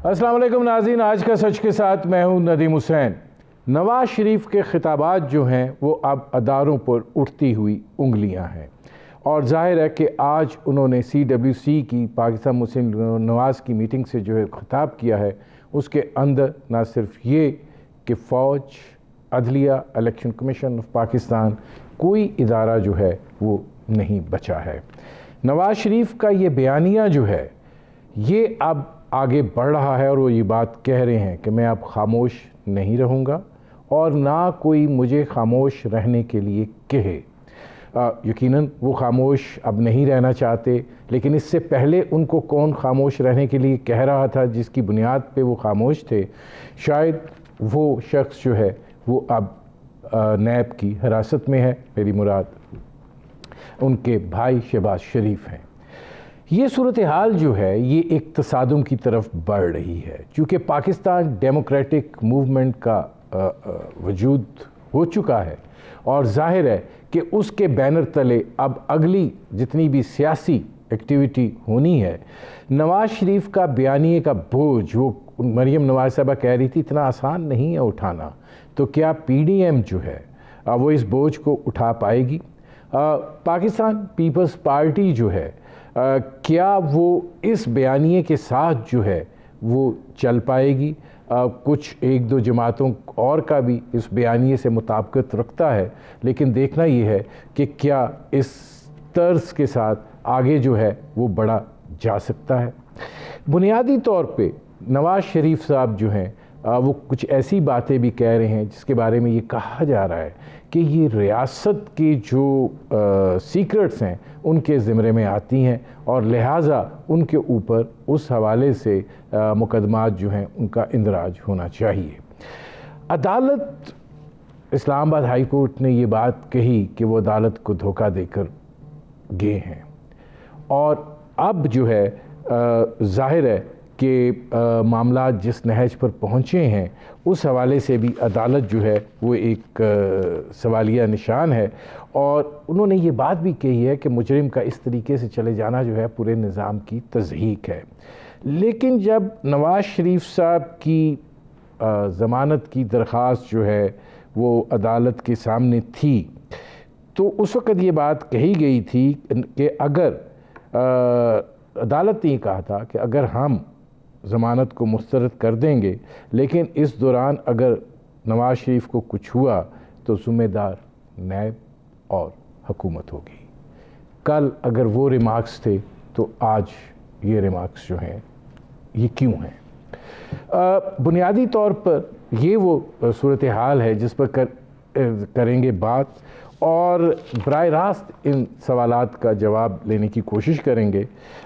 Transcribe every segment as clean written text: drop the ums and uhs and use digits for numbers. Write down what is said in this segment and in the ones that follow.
السلام علیکم ناظرین، آج کا سچ کے ساتھ میں ہوں ندیم حسین۔ نواز شریف کے خطابات جو ہیں وہ اب اداروں پر اٹھتی ہوئی انگلیاں ہیں، اور ظاہر ہے کہ آج انہوں نے CWC کی پاکستان مسلم نواز کی میٹنگ سے جو ہے خطاب کیا ہے، اس کے اندر نہ صرف یہ کہ فوج، عدلیہ، الیکشن کمیشن آف پاکستان، کوئی ادارہ جو ہے وہ نہیں بچا ہے۔ نواز شریف کا یہ بیانیہ جو ہے یہ اب آگے بڑھ رہا ہے، اور وہ یہ بات کہہ رہے ہیں کہ میں اب خاموش نہیں رہوں گا اور نہ کوئی مجھے خاموش رہنے کے لیے کہے۔ یقیناً وہ خاموش اب نہیں رہنا چاہتے، لیکن اس سے پہلے ان کو کون خاموش رہنے کے لیے کہہ رہا تھا جس کی بنیاد پہ وہ خاموش تھے؟ شاید وہ شخص جو ہے وہ اب نیب کی حراست میں ہے، میری مراد ان کے بھائی شہباز شریف ہیں۔ یہ صورتحال جو ہے یہ ایک تصادم کی طرف بڑھ رہی ہے، چونکہ پاکستان ڈیموکریٹک موومنٹ کا وجود ہو چکا ہے، اور ظاہر ہے کہ اس کے بینر تلے اب اگلی جتنی بھی سیاسی ایکٹیویٹی ہونی ہے، نواز شریف کا بیانیے کا بوجھ، وہ مریم نواز صاحبہ کہہ رہی تھی اتنا آسان نہیں ہے اٹھانا، تو کیا PDM جو ہے وہ اس بوجھ کو اٹھا پائے گی؟ پاکستان پیپلز پارٹی جو ہے کیا وہ اس بیانیے کے ساتھ جو ہے وہ چل پائے گی؟ کچھ ایک دو جماعتوں اور کا بھی اس بیانیے سے مطابقت رکھتا ہے، لیکن دیکھنا یہ ہے کہ کیا اس طرز کے ساتھ آگے جو ہے وہ بڑھا جا سکتا ہے۔ بنیادی طور پہ نواز شریف صاحب جو ہیں وہ کچھ ایسی باتیں بھی کہہ رہے ہیں جس کے بارے میں یہ کہا جا رہا ہے کہ یہ ریاست کے جو سیکرٹس ہیں ان کے زمرے میں آتی ہیں، اور لہٰذا ان کے اوپر اس حوالے سے مقدمات جو ہیں ان کا اندراج ہونا چاہیے۔ عدالت، اسلام آباد ہائی کورٹ نے یہ بات کہی کہ وہ عدالت کو دھوکہ دے کر گئے ہیں، اور اب جو ہے ظاہر ہے کہ معاملات جس نہج پر پہنچے ہیں اس حوالے سے بھی عدالت جو ہے وہ ایک سوالیہ نشان ہے، اور انہوں نے یہ بات بھی کہی ہے کہ مجرم کا اس طریقے سے چلے جانا جو ہے پورے نظام کی تضحیک ہے۔ لیکن جب نواز شریف صاحب کی ضمانت کی درخواست جو ہے وہ عدالت کے سامنے تھی، تو اس وقت یہ بات کہی گئی تھی کہ اگر عدالت نے یہ کہا تھا کہ اگر ہم ضمانت کو مسترد کر دیں گے، لیکن اس دوران اگر نواز شریف کو کچھ ہوا تو ذمہ دار نیب اور حکومت ہوگی۔ کل اگر وہ ریمارکس تھے تو آج یہ ریمارکس جو ہیں یہ کیوں ہیں؟ بنیادی طور پر یہ وہ صورتحال ہے جس پر کریں گے بات، اور براہ راست ان سوالات کا جواب لینے کی کوشش کریں گے۔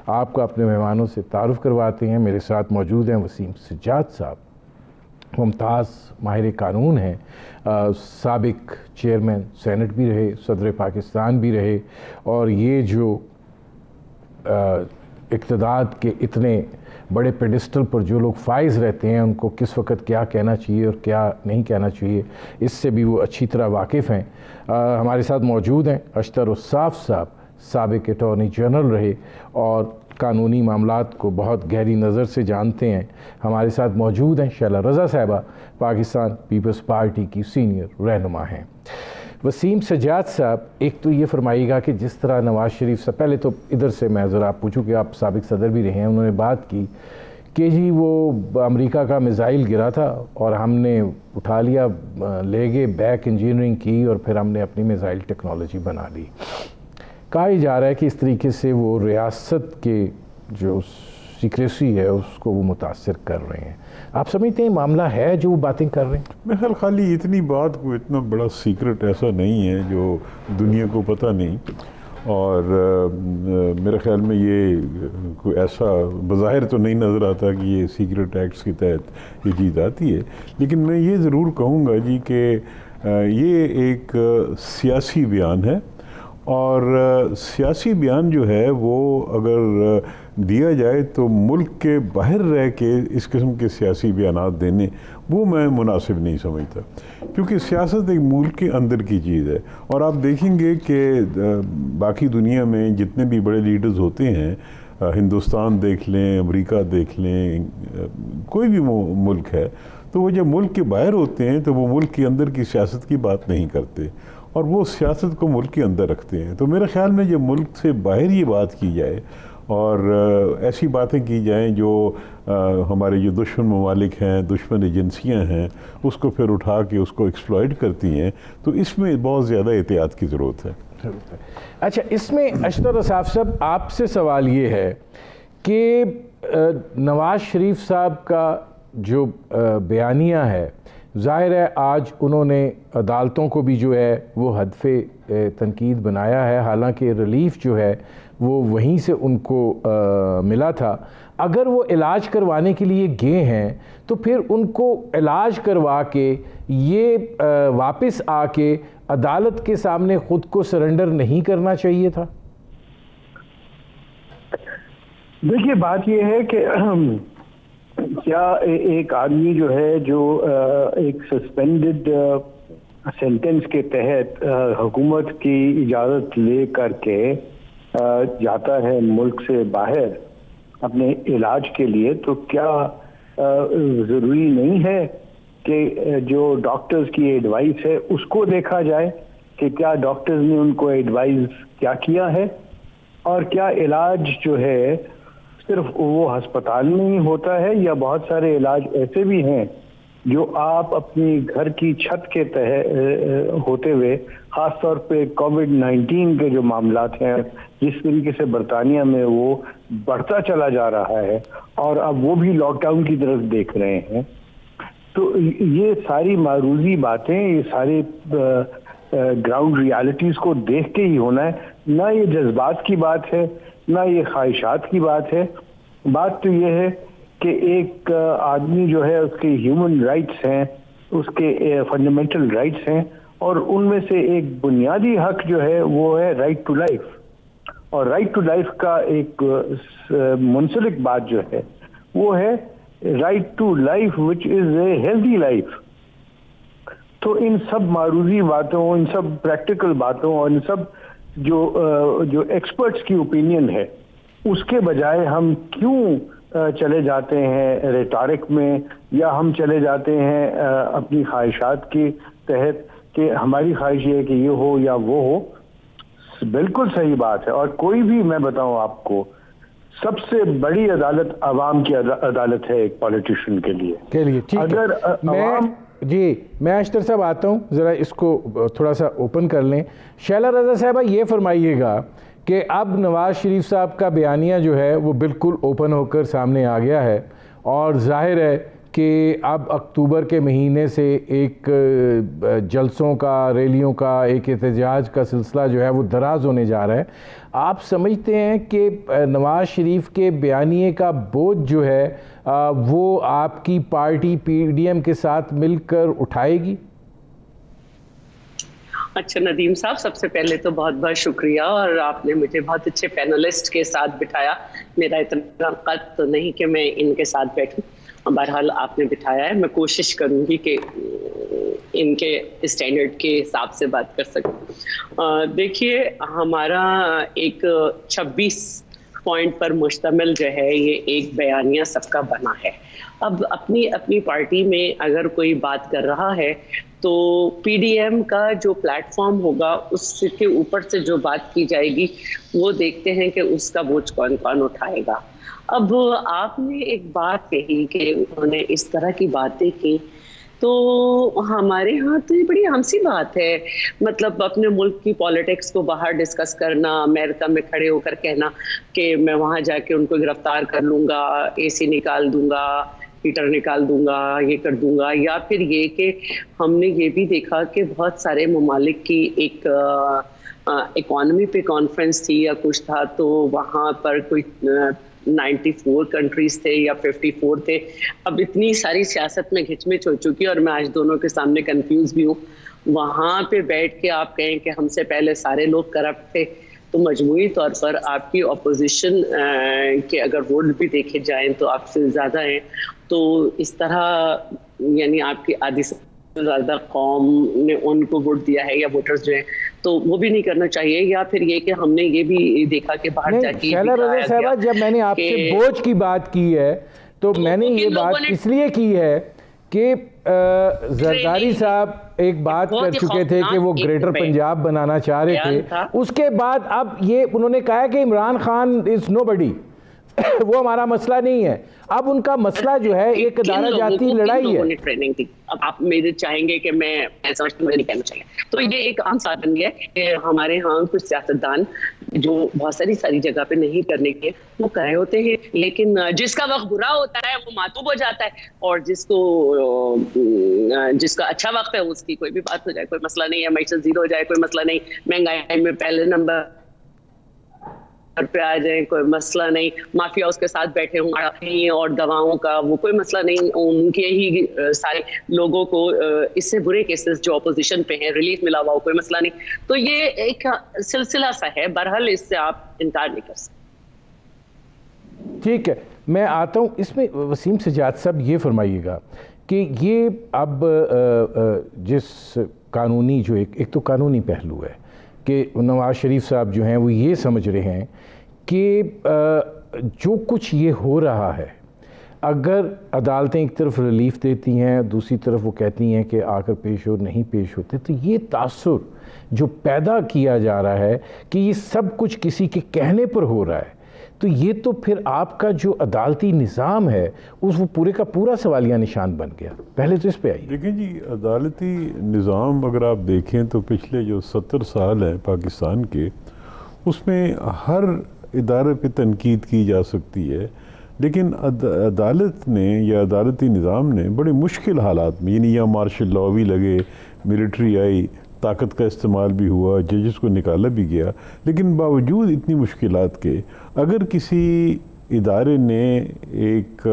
آپ کو اپنے مہمانوں سے تعارف کرواتے ہیں۔ میرے ساتھ موجود ہیں وسیم سجاد صاحب، ممتاز ماہر قانون ہیں، سابق چیئرمین سینٹ بھی رہے، صدر پاکستان بھی رہے، اور یہ جو اقتدار کے اتنے بڑے پیڈسٹل پر جو لوگ فائز رہتے ہیں ان کو کس وقت کیا کہنا چاہیے اور کیا نہیں کہنا چاہیے اس سے بھی وہ اچھی طرح واقف ہیں۔ ہمارے ساتھ موجود ہیں اشتر الصاف صاحب، سابق اٹارنی جنرل رہے اور قانونی معاملات کو بہت گہری نظر سے جانتے ہیں۔ ہمارے ساتھ موجود ہیں شیلا رضا صاحبہ، پاکستان پیپلز پارٹی کی سینئر رہنما ہیں۔ وسیم سجاد صاحب، ایک تو یہ فرمائیے گا کہ جس طرح نواز شریف سے پہلے تو ادھر سے میں ذرا پوچھوں کہ آپ سابق صدر بھی رہے ہیں، انہوں نے بات کی کہ جی وہ امریکہ کا میزائل گرا تھا اور ہم نے اٹھا لیا، لے گئے، بیک انجینئرنگ کی اور پھر ہم نے اپنی میزائل ٹیکنالوجی بنا لی۔ کہا ہی جا رہا ہے کہ اس طریقے سے وہ ریاست کے جو سیکریسی ہے اس کو وہ متاثر کر رہے ہیں۔ آپ سمجھتے ہیں معاملہ ہے جو وہ باتیں کر رہے ہیں؟ میرے خیال خالی اتنی بات کو اتنا بڑا سیکرٹ ایسا نہیں ہے جو دنیا کو پتہ نہیں، اور میرے خیال میں یہ کوئی ایسا بظاہر تو نہیں نظر آتا کہ یہ سیکرٹ ایکٹس کے تحت یہ چیز آتی ہے، لیکن میں یہ ضرور کہوں گا جی کہ یہ ایک سیاسی بیان ہے، اور سیاسی بیان جو ہے وہ اگر دیا جائے تو ملک کے باہر رہ کے اس قسم کے سیاسی بیانات دینے وہ میں مناسب نہیں سمجھتا، کیونکہ سیاست ایک ملک کے اندر کی چیز ہے، اور آپ دیکھیں گے کہ باقی دنیا میں جتنے بھی بڑے لیڈرز ہوتے ہیں ہندوستان دیکھ لیں، امریکہ دیکھ لیں، کوئی بھی ملک ہے، تو وہ جب ملک کے باہر ہوتے ہیں تو وہ ملک کے اندر کی سیاست کی بات نہیں کرتے اور وہ سیاست کو ملک کے اندر رکھتے ہیں۔ تو میرے خیال میں جب ملک سے باہر یہ بات کی جائے اور ایسی باتیں کی جائیں جو ہمارے جو دشمن ممالک ہیں، دشمن ایجنسیاں ہیں، اس کو پھر اٹھا کے اس کو ایکسپلائٹ کرتی ہیں، تو اس میں بہت زیادہ احتیاط کی ضرورت ہے۔ اچھا، اس میں اشتر اساف صاحب آپ سے سوال یہ ہے کہ نواز شریف صاحب کا جو بیانیہ ہے، ظاہر ہے آج انہوں نے عدالتوں کو بھی جو ہے وہ ہدف تنقید بنایا ہے، حالانکہ ریلیف جو ہے وہ وہیں سے ان کو ملا تھا۔ اگر وہ علاج کروانے کے لیے گئے ہیں تو پھر ان کو علاج کروا کے یہ واپس آ کے عدالت کے سامنے خود کو سرنڈر نہیں کرنا چاہیے تھا؟ دیکھیے، بات یہ ہے کہ کیا ایک آدمی جو ہے جو ایک سسپینڈڈ سینٹنس کے تحت حکومت کی اجازت لے کر کے جاتا ہے ملک سے باہر اپنے علاج کے لیے، تو کیا ضروری نہیں ہے کہ جو ڈاکٹرز کی ایڈوائس ہے اس کو دیکھا جائے کہ کیا ڈاکٹرز نے ان کو ایڈوائز کیا کیا ہے، اور کیا علاج جو ہے صرف وہ ہسپتال میں ہی ہوتا ہے، یا بہت سارے علاج ایسے بھی ہیں جو آپ اپنی گھر کی چھت کے تحت ہوتے ہوئے، خاص طور پہ کووڈ-19 کے جو معاملات ہیں جس طریقے سے برطانیہ میں وہ بڑھتا چلا جا رہا ہے اور اب وہ بھی لاک ڈاؤن کی طرف دیکھ رہے ہیں، تو یہ ساری معروضی باتیں، یہ سارے گراؤنڈ ریالٹیز کو دیکھ کے ہی ہونا ہے، نہ یہ جذبات کی بات ہے نہ یہ خواہشات کی بات ہے۔ بات تو یہ ہے کہ ایک آدمی جو ہے اس کے ہیومن رائٹس ہیں، اس کے فنڈامنٹل رائٹس ہیں، اور ان میں سے ایک بنیادی حق جو ہے وہ ہے رائٹ ٹو لائف، اور رائٹ ٹو لائف کا ایک منسلک بات جو ہے وہ ہے right to life which is a healthy life. تو ان سب معروضی باتوں، ان سب پریکٹیکل باتوں اور ان سب جو ایکسپرٹس کی اوپینین ہے، اس کے بجائے ہم کیوں چلے جاتے ہیں ریٹارک میں، یا ہم چلے جاتے ہیں اپنی خواہشات کے تحت کہ ہماری خواہش یہ ہے کہ یہ ہو یا وہ ہو۔ بالکل صحیح بات ہے، اور کوئی بھی، میں بتاؤں آپ کو، سب سے بڑی عدالت عوام کی عدالت ہے ایک پولیٹیشین کے لیے۔ اگر میں اشتر صاحب آتا ہوں، ذرا اس کو تھوڑا سا اوپن کر لیں۔ شیلا رضا صاحبہ، یہ فرمائیے گا کہ اب نواز شریف صاحب کا بیانیہ جو ہے وہ بالکل اوپن ہو کر سامنے آ گیا ہے، اور ظاہر ہے کہ اب اکتوبر کے مہینے سے ایک جلسوں کا، ریلیوں کا، ایک احتجاج کا سلسلہ جو ہے وہ دراز ہونے جا رہا ہے۔ آپ سمجھتے ہیں کہ نواز شریف کے بیانیے کا بوجھ جو ہے وہ آپ کی پارٹی پی ڈی ایم کے ساتھ مل کر اٹھائے گی؟ اچھا ندیم صاحب، سب سے پہلے تو بہت بہت شکریہ، اور آپ نے مجھے بہت اچھے پینلسٹ کے ساتھ بٹھایا۔ میرا اتنا قد تو نہیں کہ میں ان کے ساتھ بیٹھوں، بہرحال آپ نے بٹھایا ہے، میں کوشش کروں گی کہ ان کے اسٹینڈرڈ کے حساب سے بات کر سکوں۔ دیکھیے، ہمارا ایک 26 پوائنٹ پر مشتمل جو ہے یہ ایک بیانیہ سب کا بنا ہے۔ اب اپنی پارٹی میں اگر کوئی بات کر رہا ہے تو پی ڈی ایم کا جو پلیٹ فارم ہوگا اس کے اوپر سے جو بات کی جائے گی وہ دیکھتے ہیں کہ اس کا بوجھ کون کون اٹھائے گا۔ اب آپ نے ایک بات کہی کہ انہوں نے اس طرح کی باتیں کی، تو ہمارے ہاں تو یہ بڑی عام سی بات ہے، مطلب اپنے ملک کی پالیٹکس کو باہر ڈسکس کرنا، امریکہ میں کھڑے ہو کر کہنا کہ میں وہاں جا کے ان کو گرفتار کر لوں گا، اے سی نکال دوں گا، ہیٹر نکال دوں گا، یہ کر دوں گا۔ یا پھر یہ کہ ہم نے یہ بھی دیکھا کہ بہت سارے ممالک کی ایک اکانومی پہ کانفرنس تھی یا کچھ تھا، تو وہاں پر کوئی 94 کنٹریز تھے یا 54 تھے۔ اب اتنی ساری سیاست میں گھچمچ ہو چکی، اور میں آج دونوں کے سامنے کنفیوز بھی ہوں۔ وہاں پہ بیٹھ کے آپ کہیں کہ ہم سے پہلے سارے لوگ کرپٹ تھے، تو مجموعی طور پر آپ کی اپوزیشن کے اگر ووٹ بھی دیکھے جائیں تو آپ سے زیادہ ہیں، تو اس طرح یعنی آپ کی آدھی سے زیادہ قوم نے ان کو ووٹ دیا ہے یا ووٹرز جو ہیں تو وہ بھی نہیں کرنا چاہیے. یا پھر یہ کہ ہم نے یہ بھی دیکھا کہ باہر جا کے شیلا رضا صاحبہ، جب میں نے آپ سے بوجھ کی بات کی ہے تو میں نے یہ بات اس لیے کی ہے کہ زرداری صاحب ایک بات کر چکے تھے کہ وہ گریٹر پنجاب بنانا چاہ رہے تھے. اس کے بعد اب یہ انہوں نے کہا کہ عمران خان از نو بڈی، وہ ہمارا مسئلہ نہیں ہے. اب ان کا مسئلہ جو ہے ایک ادارہ جاتی لڑائی ہے. ٹریننگ تھی. اب آپ میرے چاہیں گے کہ میں سمجھتا ہوں نہیں کہنا چاہیے. تو یہ ایک عام ساتھ بن گیا کہ ہمارے ہاں کچھ سیاستدان جو بہت ساری جگہ پہ نہیں کرنے کے وہ کرے ہوتے ہیں، لیکن جس کا وقت برا ہوتا ہے وہ معطوب ہو جاتا ہے، اور جس کا اچھا وقت ہے اس کی کوئی بھی بات ہو جائے کوئی مسئلہ نہیں ہے. معیشت زیرو ہو جائے کوئی مسئلہ نہیں، مہنگائی میں پہلے نمبر پہ آ جائیں کوئی مسئلہ نہیں، مافیا اس کے ساتھ بیٹھے ہوں اور دواؤں کا وہ کوئی مسئلہ نہیں، ان کے ہی سارے لوگوں کو اس سے برے کیسز جو اپوزیشن پہ ہیں ریلیف ملا ہوا ہو کوئی مسئلہ نہیں. تو یہ ایک سلسلہ سا ہے. بہرحال اس سے آپ انکار نہیں کر سکتے. ٹھیک ہے، میں آتا ہوں اس میں. وسیم سجاد صاحب یہ فرمائیے گا کہ یہ اب جس قانونی جو ایک تو قانونی پہلو ہے کہ نواز شریف صاحب جو ہیں وہ یہ سمجھ رہے ہیں کہ جو کچھ یہ ہو رہا ہے، اگر عدالتیں ایک طرف ریلیف دیتی ہیں دوسری طرف وہ کہتی ہیں کہ آ کر پیش ہو، نہیں پیش ہوتے، تو یہ تاثر جو پیدا کیا جا رہا ہے کہ یہ سب کچھ کسی کے کہنے پر ہو رہا ہے، تو یہ تو پھر آپ کا جو عدالتی نظام ہے وہ پورے کا پورا سوالیہ نشان بن گیا. پہلے تو اس پہ آئیے. دیکھیں جی، عدالتی نظام اگر آپ دیکھیں تو پچھلے جو 70 سال ہیں پاکستان کے، اس میں ہر ادارے پہ تنقید کی جا سکتی ہے، لیکن عدالت نے یا عدالتی نظام نے بڑے مشکل حالات میں، یعنی یا مارشل لاء بھی لگے، ملٹری آئی، طاقت کا استعمال بھی ہوا، ججز کو نکالا بھی گیا، لیکن باوجود اتنی مشکلات کے اگر کسی ادارے نے ایک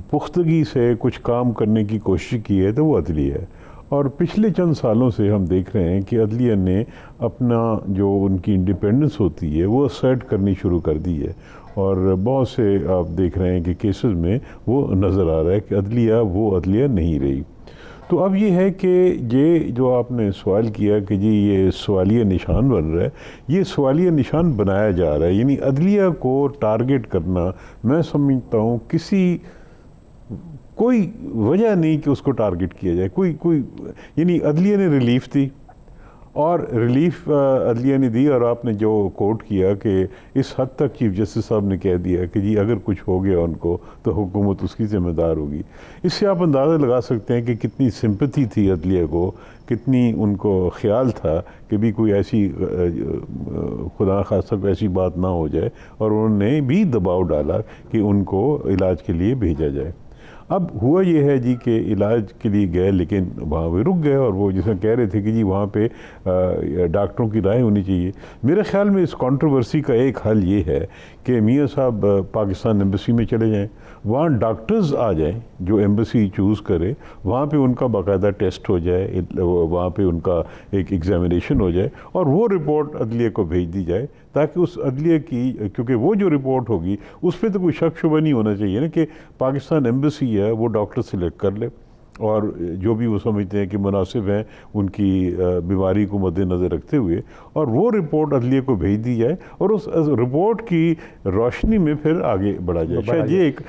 پختگی سے کچھ کام کرنے کی کوشش کی ہے تو وہ عدلیہ ہے. اور پچھلے چند سالوں سے ہم دیکھ رہے ہیں کہ عدلیہ نے اپنا جو ان کی انڈیپینڈنس ہوتی ہے وہ اسرٹ کرنی شروع کر دی ہے، اور بہت سے آپ دیکھ رہے ہیں کہ کیسز میں وہ نظر آ رہا ہے کہ عدلیہ وہ عدلیہ نہیں رہی. تو اب یہ ہے کہ یہ جو آپ نے سوال کیا کہ جی یہ سوالیہ نشان بن رہا ہے، یہ سوالیہ نشان بنایا جا رہا ہے. یعنی عدلیہ کو ٹارگٹ کرنا، میں سمجھتا ہوں کوئی وجہ نہیں کہ اس کو ٹارگٹ کیا جائے. کوئی یعنی عدلیہ نے ریلیف دی، اور ریلیف عدلیہ نے دی، اور آپ نے جو کوٹ کیا کہ اس حد تک چیف جسٹس صاحب نے کہہ دیا کہ جی اگر کچھ ہو گیا ان کو تو حکومت اس کی ذمہ دار ہوگی. اس سے آپ اندازہ لگا سکتے ہیں کہ کتنی سمپتھی تھی عدلیہ کو، کتنی ان کو خیال تھا کہ بھی کوئی ایسی خدا خواستہ ایسی بات نہ ہو جائے، اور انہوں نے بھی دباؤ ڈالا کہ ان کو علاج کے لیے بھیجا جائے. اب ہوا یہ ہے جی کہ علاج کے لیے گئے، لیکن وہاں پہ رک گئے، اور وہ جیسے کہہ رہے تھے کہ جی وہاں پہ ڈاکٹروں کی رائے ہونی چاہیے. میرے خیال میں اس کنٹروورسی کا ایک حل یہ ہے کہ میاں صاحب پاکستان ایمبیسی میں چلے جائیں، وہاں ڈاکٹرز آ جائیں جو ایمبیسی چوز کرے، وہاں پہ ان کا باقاعدہ ٹیسٹ ہو جائے، وہاں پہ ان کا ایک ایگزامینیشن ہو جائے، اور وہ رپورٹ عدلیہ کو بھیج دی جائے، تاکہ اس عدلیہ کی، کیونکہ وہ جو رپورٹ ہوگی اس پہ تو کوئی شک شبہ نہیں ہونا چاہیے نا کہ پاکستان ایمبیسی ہے وہ ڈاکٹر سلیکٹ کر لے، اور جو بھی وہ سمجھتے ہیں کہ مناسب ہیں ان کی بیماری کو مد نظر رکھتے ہوئے، اور وہ رپورٹ عدلیہ کو بھیج دی جائے، اور اس رپورٹ کی روشنی میں پھر آگے بڑھا جائے. شاید یہ ایک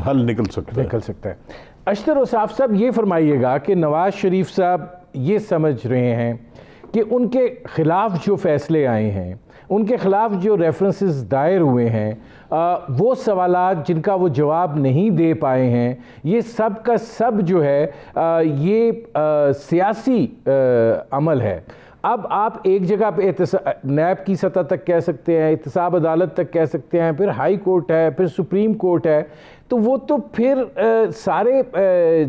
حل نکل سکتا ہے. اشتر اوصاف صاحب یہ فرمائیے گا کہ نواز شریف صاحب یہ سمجھ رہے ہیں کہ ان کے خلاف جو فیصلے آئے ہیں، ان کے خلاف جو ریفرنسز دائر ہوئے ہیں، وہ سوالات جن کا وہ جواب نہیں دے پائے ہیں، یہ سب کا سب جو ہے یہ سیاسی عمل ہے. اب آپ ایک جگہ پہ نیب کی سطح تک کہہ سکتے ہیں، احتساب عدالت تک کہہ سکتے ہیں، پھر ہائی کورٹ ہے، پھر سپریم کورٹ ہے، تو وہ تو پھر سارے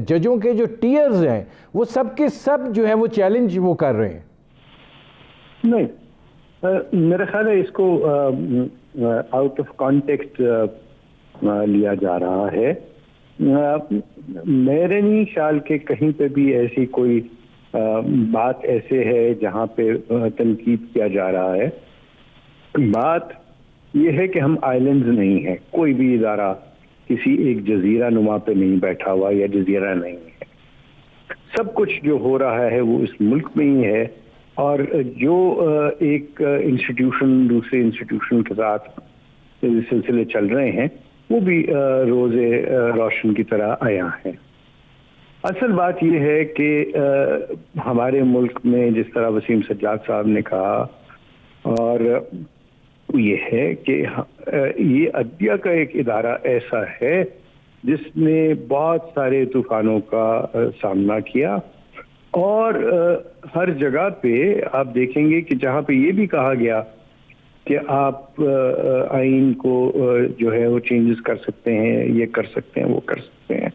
ججوں کے جو ٹیئرز ہیں وہ سب کے سب جو ہیں وہ چیلنج وہ کر رہے ہیں. نہیں، میرا خیال ہے اس کو آؤٹ آف کانٹیکسٹ لیا جا رہا ہے. میرے نہیں خیال کہ کہیں پہ بھی ایسی کوئی بات ایسے ہے جہاں پہ تنقید کیا جا رہا ہے. بات یہ ہے کہ ہم آئلینڈز نہیں ہیں، کوئی بھی ادارہ کسی ایک جزیرہ نما پہ نہیں بیٹھا ہوا یا جزیرہ نہیں ہے. سب کچھ جو ہو رہا ہے وہ اس ملک میں ہی ہے، اور جو ایک انسٹیٹیوشن دوسرے انسٹیٹیوشن کے ساتھ سلسلے چل رہے ہیں وہ بھی روز روشن کی طرح عیاں ہیں. اصل بات یہ ہے کہ ہمارے ملک میں جس طرح وسیم سجاد صاحب نے کہا، اور یہ ہے کہ یہ عدلیہ کا ایک ادارہ ایسا ہے جس نے بہت سارے طوفانوں کا سامنا کیا، اور ہر جگہ پہ آپ دیکھیں گے کہ جہاں پہ یہ بھی کہا گیا کہ آپ آئین کو جو ہے وہ چینجز کر سکتے ہیں، یہ کر سکتے ہیں، وہ کر سکتے ہیں،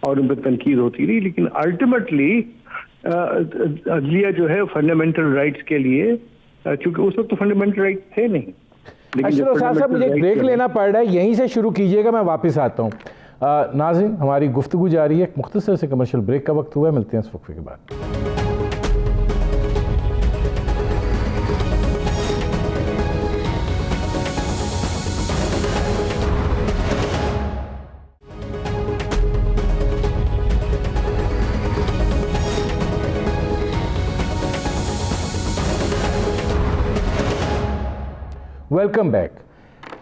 اور ان پہ تنقید ہوتی رہی، لیکن الٹیمیٹلی عدلیہ جو ہے فنڈامنٹل رائٹس کے لیے، چونکہ اس وقت تو فنڈامنٹل رائٹ تھے نہیں. اشرف استاد صاحب مجھے ایک بریک لینا پڑ رہا ہے، یہیں سے شروع کیجئے گا، میں واپس آتا ہوں. ناظرین ہماری گفتگو جاری ہے، ایک مختصر سے کمرشل بریک کا وقت ہوا ہے، ملتے ہیں اس وقفے کے بعد. Welcome back.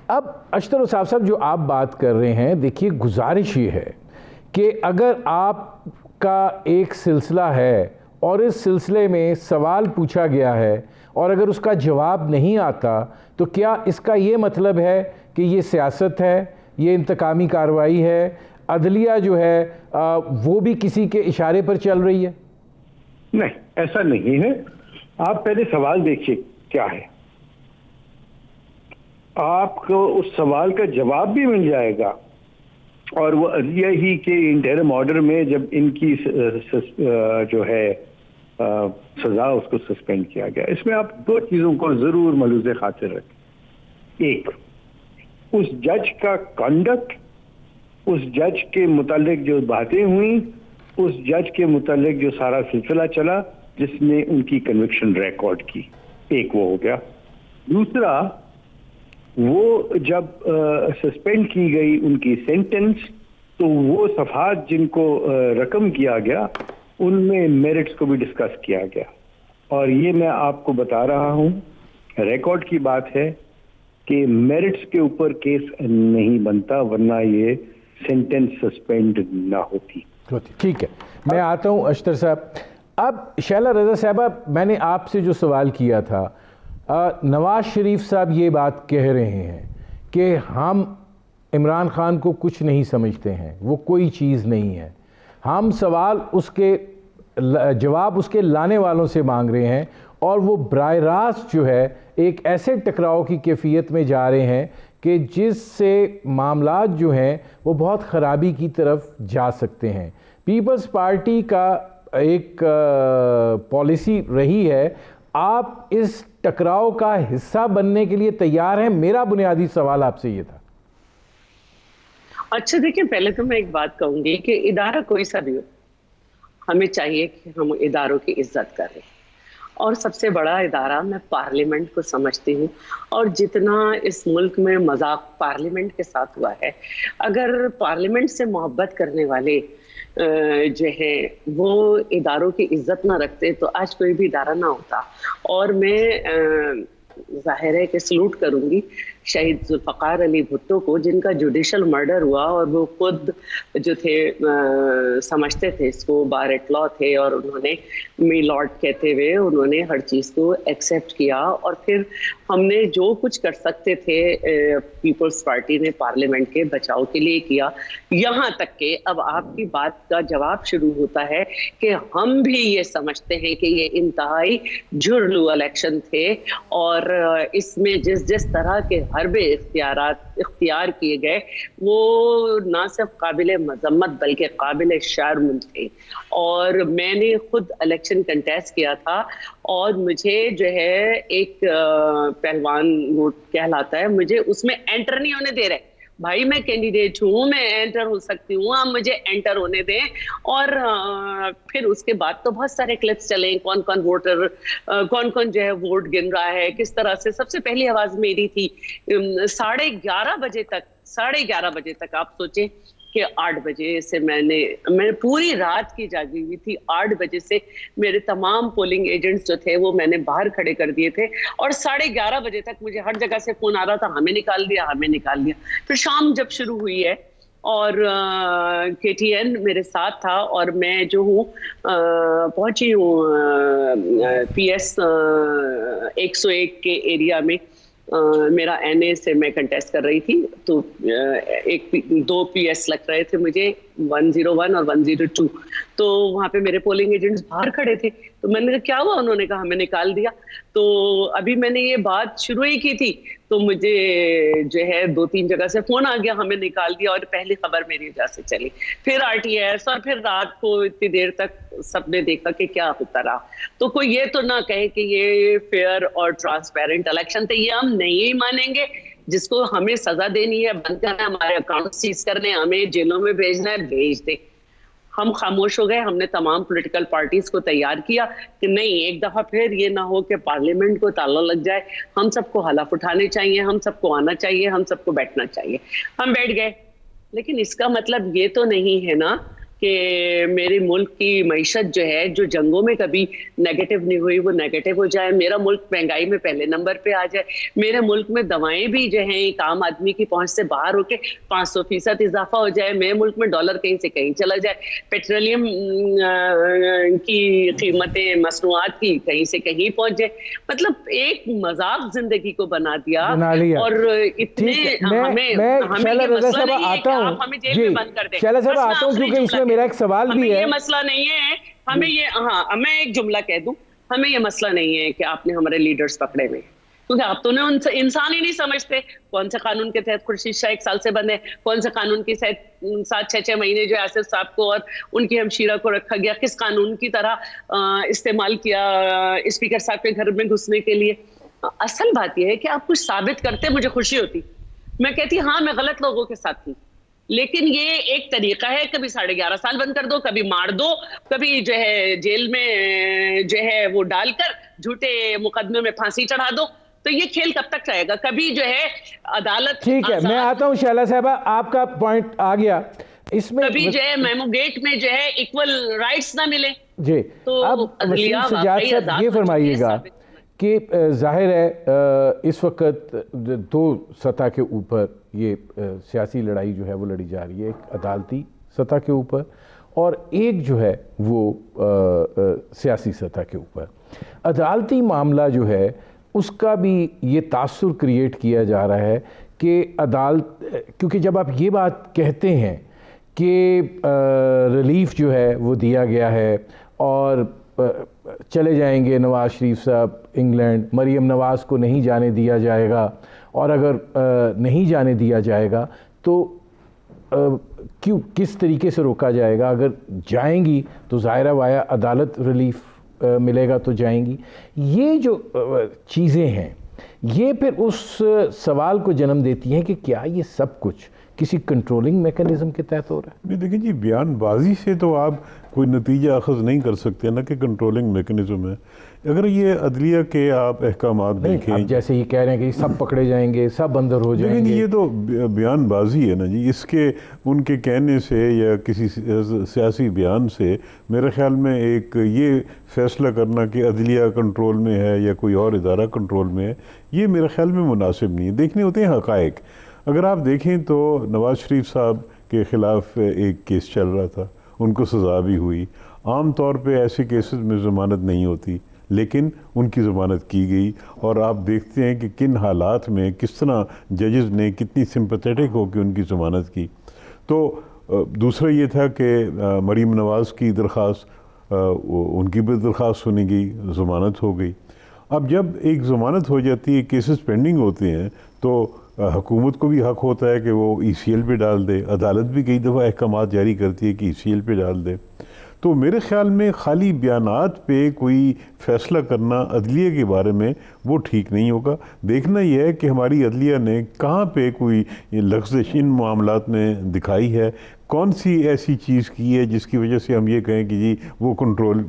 اب اشتر صاحب جو آپ بات کر رہے ہیں، دیکھیے گزارش یہ ہے کہ اگر آپ کا ایک سلسلہ ہے اور اس سلسلے میں سوال پوچھا گیا ہے اور اگر اس کا جواب نہیں آتا تو کیا اس کا یہ مطلب ہے کہ یہ سیاست ہے، یہ انتقامی کارروائی ہے، عدلیہ جو ہے وہ بھی کسی کے اشارے پر چل رہی ہے؟ نہیں، ایسا نہیں ہے. آپ پہلے سوال دیکھیے کیا ہے، آپ کو اس سوال کا جواب بھی مل جائے گا، اور وہ عدلیہ ہی کے انٹرم آرڈر میں جب ان کی جو ہے سزا اس کو سسپینڈ کیا گیا. اس میں آپ دو چیزوں کو ضرور ملحوظ خاطر رکھیں. ایک، اس جج کا کنڈکٹ، اس جج کے متعلق جو باتیں ہوئیں، اس جج کے متعلق جو سارا سلسلہ چلا جس نے ان کی کنوکشن ریکارڈ کی. ایک وہ ہو گیا. دوسرا، وہ جب سسپینڈ کی گئی ان کی سینٹنس تو وہ صفحات جن کو رقم کیا گیا ان میں میرٹس کو بھی ڈسکس کیا گیا، اور یہ میں آپ کو بتا رہا ہوں ریکارڈ کی بات ہے کہ میرٹس کے اوپر کیس نہیں بنتا ورنہ یہ سینٹنس سسپینڈ نہ ہوتی. ٹھیک ہے، میں آتا ہوں اشتر صاحب. اب شیلا رضا صاحبہ، میں نے آپ سے جو سوال کیا تھا، نواز شریف صاحب یہ بات کہہ رہے ہیں کہ ہم عمران خان کو کچھ نہیں سمجھتے ہیں، وہ کوئی چیز نہیں ہے. ہم سوال اس کے جواب اس کے لانے والوں سے مانگ رہے ہیں، اور وہ براہ راست جو ہے ایک ایسے ٹکراؤ کی کیفیت میں جا رہے ہیں کہ جس سے معاملات جو ہیں وہ بہت خرابی کی طرف جا سکتے ہیں. پیپلز پارٹی کا ایک پالیسی رہی ہے، آپ اس ٹکراؤ کا حصہ بننے کے لیے تیار ہیں؟ میرا بنیادی سوال آپ سے یہ تھا. اچھا دیکھیں، پہلے تو میں ایک بات کہوں گی کہ ادارہ کوئی سا بھی ہو، ہمیں چاہیے کہ ہم اداروں کی عزت کریں، اور سب سے بڑا ادارہ میں پارلیمنٹ کو سمجھتی ہوں. اور جتنا اس ملک میں مذاق پارلیمنٹ کے ساتھ ہوا ہے، اگر پارلیمنٹ سے محبت کرنے والے جو ہے وہ اداروں کی عزت نہ رکھتے تو آج کوئی بھی ادارہ نہ ہوتا. اور میں ظاہر ہے کہ سلوٹ کروں گی شہید ذوالفقار علی بھٹو کو، جن کا جوڈیشل مرڈر ہوا اور وہ خود جو تھے سمجھتے تھے اس کو بار ایٹ لا تھے، اور انہوں نے می لارڈ کہتے ہوئے انہوں نے ہر چیز کو ایکسیپٹ کیا. اور پھر ہم نے جو کچھ کر سکتے تھے پیپلز پارٹی نے پارلیمنٹ کے بچاؤ کے لیے کیا. یہاں تک کہ اب آپ کی بات کا جواب شروع ہوتا ہے کہ ہم بھی یہ سمجھتے ہیں کہ یہ انتہائی جھرلو الیکشن تھے، اور اس میں جس طرح کے حربے اختیار کیے گئے وہ نہ صرف قابل مذمت بلکہ قابل شرم تھے. اور میں نے خود الیکشن کنٹیسٹ کیا تھا، اور مجھے جو ہے ایک پہلوان ووٹ کہلاتا ہے، مجھے اس میں انٹر نہیں ہونے دے رہے. بھائی میں کینڈیڈیٹ ہوں، میں انٹر ہو سکتی ہوں، آپ مجھے انٹر ہونے دیں. اور پھر اس کے بعد تو بہت سارے کلپس چلیں، کون کون ووٹر کون جو ہے ووٹ گن رہا ہے، کس طرح سے. سب سے پہلی آواز میری تھی 11:30 بجے تک آپ سوچیں کہ 8 بجے سے میں پوری رات کی جاگی ہوئی تھی. 8 بجے سے میرے تمام پولنگ ایجنٹس جو تھے وہ میں نے باہر کھڑے کر دیے تھے, اور 11:30 بجے تک مجھے ہر جگہ سے فون آ رہا تھا, ہمیں نکال دیا, ہمیں نکال دیا. پھر شام جب شروع ہوئی ہے اور KTN میرے ساتھ تھا, اور میں جو ہوں پہنچی ہوں PS 101 کے ایریا میں. میرا NA سے میں کنٹیسٹ کر رہی تھی, تو 2 PS لگ رہے تھے مجھے, 101 اور 102. تو وہاں پہ میرے پولنگ ایجنٹس باہر کھڑے تھے, تو میں نے کہا کیا ہوا؟ انہوں نے کہا ہمیں نکال دیا. تو ابھی میں نے یہ بات شروع ہی کی تھی تو مجھے جو ہے 2-3 جگہ سے فون آ گیا, ہمیں نکال دیا, اور پہلی خبر میری وجہ سے چلی. پھر RTS, اور پھر رات کو اتنی دیر تک سب نے دیکھا کہ کیا ہوتا رہا. تو کوئی یہ تو نہ کہے کہ یہ فیئر اور ٹرانسپیرنٹ الیکشن تھے, یہ ہم نہیں مانیں گے. جس کو ہمیں سزا دینی ہے, بند کرنا ہے, ہمارے اکاؤنٹ سیز کرنے, ہمیں جیلوں میں بھیجنا ہے, بھیج دیں. ہم خاموش ہو گئے. ہم نے تمام پولیٹیکل پارٹیز کو تیار کیا کہ نہیں, ایک دفعہ پھر یہ نہ ہو کہ پارلیمنٹ کو تالا لگ جائے. ہم سب کو حلف اٹھانے چاہیے, ہم سب کو آنا چاہیے, ہم سب کو بیٹھنا چاہیے. ہم بیٹھ گئے, لیکن اس کا مطلب یہ تو نہیں ہے نا کہ میرے ملک کی معیشت جو ہے, جو جنگوں میں کبھی نیگیٹو نہیں ہوئی, وہ نیگیٹو ہو جائے. میرا ملک مہنگائی میں پہلے نمبر پہ آ جائے. میرے ملک میں دوائیں بھی جو ہیں ایک عام آدمی کی پہنچ سے باہر ہو کے 500% اضافہ ہو جائے. میرے ملک میں ڈالر کہیں سے کہیں چلا جائے. پیٹرولیم کی قیمتیں مصنوعات کی کہیں سے کہیں پہنچ جائے. مطلب ایک مذاق زندگی کو بنا دیا. اور اتنے ہمیں یہ مسئلہ نہیں ہے کہ آپ ہمیں جیل میں بند کر دیں. میرا ایک سوال بھی ہے, یہ مسئلہ نہیں ہے ہمیں یہ, میں ایک جملہ کہہ دوں, ہمیں یہ مسئلہ نہیں ہے کہ آپ نے ہمارے لیڈرز پکڑے ہوئے, کیونکہ آپ تو انسان ہی نہیں سمجھتے. کون سے قانون کے تحت خورشید شاہ 1 سال سے بند ہے, کون سے قانون کے تحت 7-6 مہینے جو آصف صاحب کو اور ان کی ہمشیرہ کو رکھا گیا, کس قانون کی طرح استعمال کیا اسپیکر صاحب کے گھر میں گھسنے کے لیے. اصل بات یہ ہے کہ آپ کچھ ثابت کرتے, مجھے خوشی ہوتی, میں کہتی ہاں میں غلط لوگوں کے ساتھ تھی. لیکن یہ ایک طریقہ ہے, کبھی 11.5 سال بند کر دو, کبھی مار دو, کبھی جو ہے جیل میں جو ہے وہ ڈال کر جھوٹے مقدمے میں پھانسی چڑھا دو. تو یہ کھیل کب تک رہے گا؟ کبھی جو ہے عدالت, ٹھیک ہے میں آتا ہوں شہلا صاحبہ, آپ کا پوائنٹ آ گیا اس میں. کبھی جو ہے میمو گیٹ میں جو ہے ایکول رائٹس نہ ملے. جی, اب وسیم سجاد صاحب یہ فرمائیے گا کہ ظاہر ہے اس وقت 2 سطح کے اوپر یہ سیاسی لڑائی جو ہے وہ لڑی جا رہی ہے, ایک عدالتی سطح کے اوپر اور ایک جو ہے وہ سیاسی سطح کے اوپر. عدالتی معاملہ جو ہے اس کا بھی یہ تاثر کریٹ کیا جا رہا ہے کہ عدالت, کیونکہ جب آپ یہ بات کہتے ہیں کہ ریلیف جو ہے وہ دیا گیا ہے اور چلے جائیں گے نواز شریف صاحب انگلینڈ, مریم نواز کو نہیں جانے دیا جائے گا, اور اگر نہیں جانے دیا جائے گا تو کیوں, کس طریقے سے روکا جائے گا؟ اگر جائیں گی تو ظاہرہ وایا عدالت ریلیف ملے گا تو جائیں گی. یہ جو چیزیں ہیں یہ پھر اس سوال کو جنم دیتی ہیں کہ کیا یہ سب کچھ کسی کنٹرولنگ میکنزم کے تحت ہو رہا ہے؟ نہیں دیکھیں جی, بیان بازی سے تو آپ کوئی نتیجہ اخذ نہیں کر سکتے نہ کہ کنٹرولنگ میکنزم ہے. اگر یہ عدلیہ کے آپ احکامات دیکھیں, جیسے یہ کہہ رہے ہیں کہ سب پکڑے جائیں گے, سب اندر ہو جائیں گے, یہ تو بیان بازی ہے نا جی. اس کے ان کے کہنے سے یا کسی سیاسی بیان سے میرے خیال میں ایک یہ فیصلہ کرنا کہ عدلیہ کنٹرول میں ہے یا کوئی اور ادارہ کنٹرول میں ہے, یہ میرے خیال میں مناسب نہیں ہے. دیکھنے ہوتے ہیں حقائق. اگر آپ دیکھیں تو نواز شریف صاحب کے خلاف ایک کیس چل رہا تھا, ان کو سزا بھی ہوئی. عام طور پہ ایسے کیسز میں ضمانت نہیں ہوتی, لیکن ان کی ضمانت کی گئی, اور آپ دیکھتے ہیں کہ کن حالات میں کس طرح ججز نے کتنی سمپتھیٹک ہو کے ان کی ضمانت کی. تو دوسرا یہ تھا کہ مریم نواز کی درخواست, ان کی بھی درخواست سنی گئی, ضمانت ہو گئی. اب جب ایک ضمانت ہو جاتی ہے, کیسز پینڈنگ ہوتے ہیں, تو حکومت کو بھی حق ہوتا ہے کہ وہ ECL پہ ڈال دے. عدالت بھی کئی دفعہ احکامات جاری کرتی ہے کہ ECL پہ ڈال دے. تو میرے خیال میں خالی بیانات پہ کوئی فیصلہ کرنا عدلیہ کے بارے میں وہ ٹھیک نہیں ہوگا. دیکھنا یہ ہے کہ ہماری عدلیہ نے کہاں پہ کوئی لغزش ان معاملات میں دکھائی ہے, کون سی ایسی چیز کی ہے جس کی وجہ سے ہم یہ کہیں کہ جی وہ کنٹرول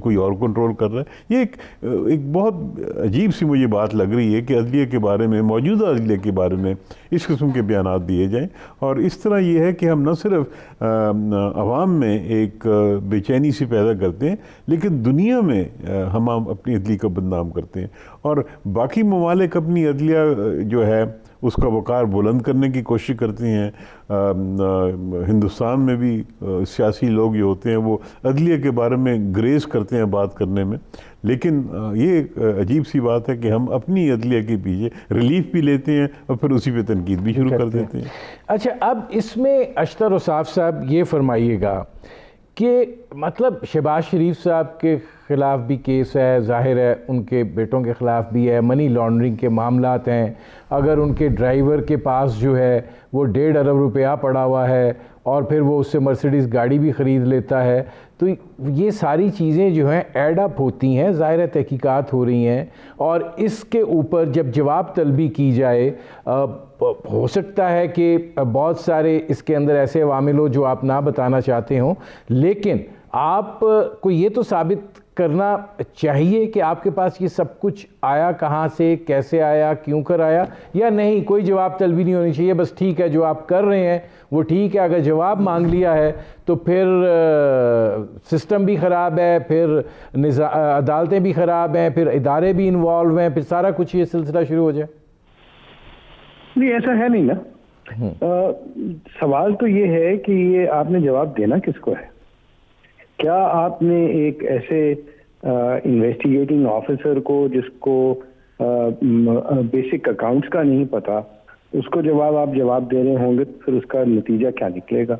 کوئی اور کنٹرول کر رہا ہے. یہ ایک بہت عجیب سی مجھے بات لگ رہی ہے کہ عدلیہ کے بارے میں، موجودہ عدلیہ کے بارے میں اس قسم کے بیانات دیے جائیں، اور اس طرح یہ ہے کہ ہم نہ صرف عوام میں ایک بے چینی سی پیدا کرتے ہیں، لیکن دنیا میں ہم اپنی عدلیہ کو بدنام کرتے ہیں، اور باقی ممالک اپنی عدلیہ جو ہے اس کا وقار بلند کرنے کی کوشش کرتے ہیں. ہندوستان میں بھی سیاسی لوگ جو ہوتے ہیں وہ عدلیہ کے بارے میں گریز کرتے ہیں بات کرنے میں، لیکن یہ ایک عجیب سی بات ہے کہ ہم اپنی عدلیہ کے پیچھے ریلیف بھی لیتے ہیں اور پھر اسی پہ تنقید بھی شروع کر دیتے ہیں. اچھا، اب اس میں اشتر اوصاف صاحب یہ فرمائیے گا کہ مطلب شہباز شریف صاحب کے خلاف بھی کیس ہے، ظاہر ہے ان کے بیٹوں کے خلاف بھی ہے، منی لانڈرنگ کے معاملات ہیں، اگر ان کے ڈرائیور کے پاس جو ہے وہ 1.5 ارب روپیہ پڑا ہوا ہے اور پھر وہ اس سے مرسیڈیز گاڑی بھی خرید لیتا ہے، تو یہ ساری چیزیں جو ہیں ایڈ اپ ہوتی ہیں، ظاہر ہے تحقیقات ہو رہی ہیں، اور اس کے اوپر جب جواب طلبی کی جائے ہو سکتا ہے کہ بہت سارے اس کے اندر ایسے عوامل ہو جو آپ نہ بتانا چاہتے ہوں، لیکن آپ کو یہ تو ثابت کرنا چاہیے کہ آپ کے پاس یہ سب کچھ آیا کہاں سے، کیسے آیا، کیوں کر آیا، یا نہیں کوئی جواب طلبی نہیں ہونی چاہیے، بس ٹھیک ہے جو آپ کر رہے ہیں وہ ٹھیک ہے، اگر جواب مانگ لیا ہے تو پھر سسٹم بھی خراب ہے، پھر عدالتیں بھی خراب ہیں، پھر ادارے بھی انوالو ہیں، پھر سارا کچھ یہ سلسلہ شروع ہو جائے؟ نہیں، ایسا ہے نہیں نا. سوال تو یہ ہے کہ یہ آپ نے جواب دینا کس کو ہے؟ کیا آپ نے ایک ایسے انویسٹیگیٹنگ آفیسر کو جس کو بیسک اکاؤنٹس کا نہیں پتا، اس کو آپ جواب دے رہے ہوں گے تو پھر اس کا نتیجہ کیا نکلے گا؟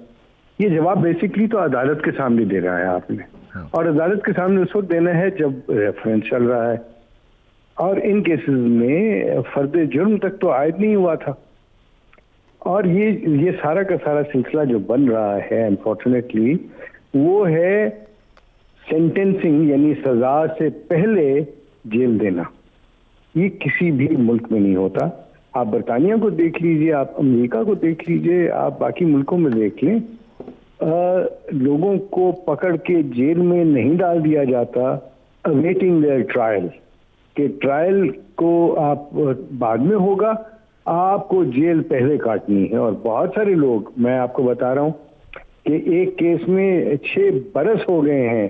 یہ جواب بیسکلی تو عدالت کے سامنے دے رہا ہے آپ نے، اور عدالت کے سامنے اس وقت دینا ہے جب ریفرنس چل رہا ہے، اور ان کیسز میں فرد جرم تک تو عائد نہیں ہوا تھا. اور یہ سارا کا سارا سلسلہ جو بن رہا ہے انفارچونیٹلی وہ ہے سینٹنسنگ، یعنی سزا سے پہلے جیل دینا. یہ کسی بھی ملک میں نہیں ہوتا. آپ برطانیہ کو دیکھ لیجئے، آپ امریکہ کو دیکھ لیجئے، آپ باقی ملکوں میں دیکھ لیں، لوگوں کو پکڑ کے جیل میں نہیں ڈال دیا جاتا awaiting their trial، کہ ٹرائل کو آپ بعد میں ہوگا، آپ کو جیل پہلے کاٹنی ہے. اور بہت سارے لوگ، میں آپ کو بتا رہا ہوں کہ ایک کیس میں 6 برس ہو گئے ہیں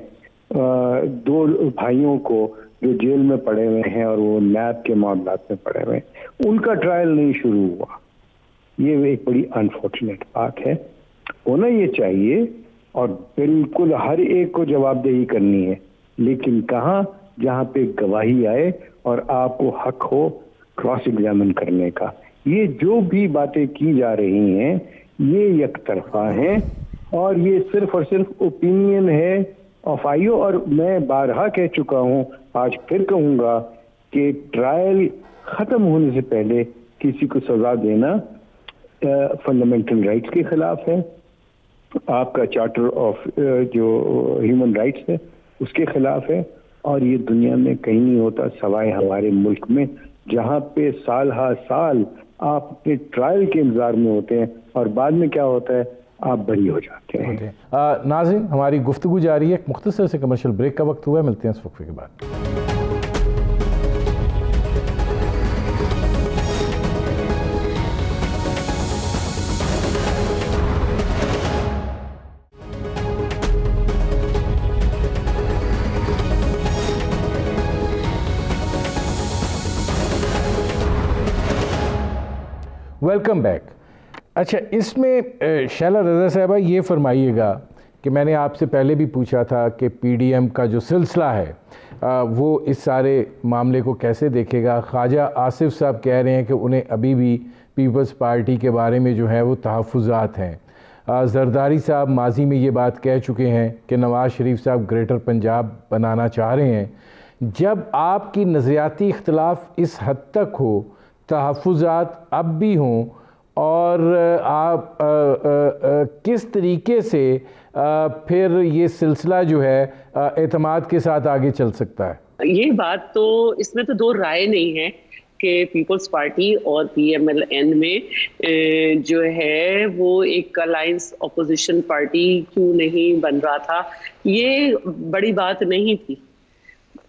2 بھائیوں کو جو جیل میں پڑے ہوئے ہیں اور وہ نیب کے معاملات میں پڑے ہوئے ہیں، ان کا ٹرائل نہیں شروع ہوا. یہ ایک بڑی انفارچونیٹ بات ہے. ہونا یہ چاہیے اور بالکل ہر ایک کو جواب دہی کرنی ہے، لیکن کہاں؟ جہاں پہ گواہی آئے اور آپ کو حق ہو کراس ایگزامن کرنے کا. یہ جو بھی باتیں کی جا رہی ہیں یہ یک طرفہ ہیں، اور یہ صرف اور صرف اوپینین ہے آف آئیو. اور میں بارہا کہہ چکا ہوں، آج پھر کہوں گا کہ ٹرائل ختم ہونے سے پہلے کسی کو سزا دینا فنڈامنٹل رائٹس کے خلاف ہے، آپ کا چارٹر آف جو ہیومن رائٹس ہے اس کے خلاف ہے، اور یہ دنیا میں کہیں نہیں ہوتا سوائے ہمارے ملک میں، جہاں پہ سال ہا سال آپ اپنے ٹرائل کے انتظار میں ہوتے ہیں اور بعد میں کیا ہوتا ہے، آپ بری ہو جاتے ہیں. ناظرین، ہماری گفتگو جاری ہے، ایک مختصر سے کمرشل بریک کا وقت ہوا ہے، ملتے ہیں اس وقفے کے بعد. Welcome back. اچھا، اس میں شیلا رضا صاحبہ یہ فرمائیے گا کہ میں نے آپ سے پہلے بھی پوچھا تھا کہ پی ڈی ایم کا جو سلسلہ ہے وہ اس سارے معاملے کو کیسے دیکھے گا. خواجہ آصف صاحب کہہ رہے ہیں کہ انہیں ابھی بھی پیپلز پارٹی کے بارے میں جو ہے وہ تحفظات ہیں. زرداری صاحب ماضی میں یہ بات کہہ چکے ہیں کہ نواز شریف صاحب گریٹر پنجاب بنانا چاہ رہے ہیں. جب آپ کی نظریاتی اختلاف اس حد تک ہو، تحفظات اب بھی ہوں، اور آپ کس طریقے سے پھر یہ سلسلہ جو ہے اعتماد کے ساتھ آگے چل سکتا ہے؟ یہ بات تو اس میں تو 2 رائے نہیں ہے کہ پیپلز پارٹی اور PMLN میں جو ہے وہ ایک الائنس اپوزیشن پارٹی کیوں نہیں بن رہا تھا، یہ بڑی بات نہیں تھی.